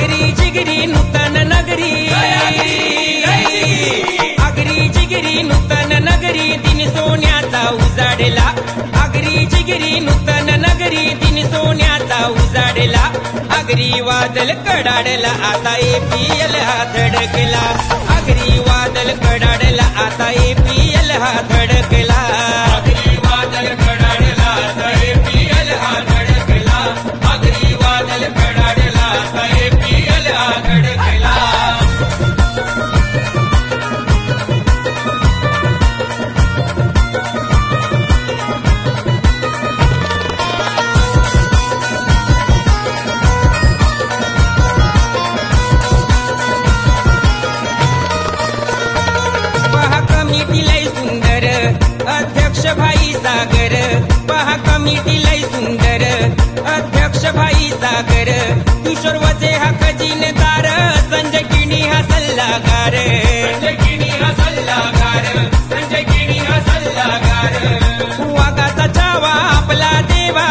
आगरी जिगरी नूतन नगरी, आगरी जिगरी नूतन नगरी, दिन सोन्याचा उजाडला. आगरी जिगरी नूतन नगरी, दिन सोन्याचा उजाडला. आगरी वादल कडाडला, आता APL हा धडकला. आगरी वादल कडाडला, आता APL हा धडकला. आगरी वादल कडाडला, आता APL हा धडकला. आगरी वादल कडाडला, आता APL हा धडकला. कमिटी लय सुंदर, अध्यक्ष भाई सागर. पहा कमिटी लय सुंदर, अध्यक्ष भाई सागर. किशोर वचे हा खजिनदार, संजय किणी हा सल्लागार. संजय किणी हा सल्लागार, संजय किणी हा सल्लागार. वाघाचा छावा आपला देवा,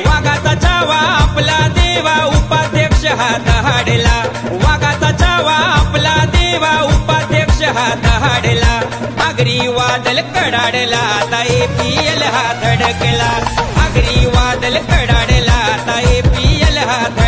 वाघाचा छावा आपला देवा. उपाध्यक्ष हा दहाडला, वाघाचा छावा आपला देवा. उपाध्यक्ष हा दहाडला. आगरी वादल कडाडला, आता APL हा धडकला. आगरी वादल कडाडला, आता APL हा धडकला.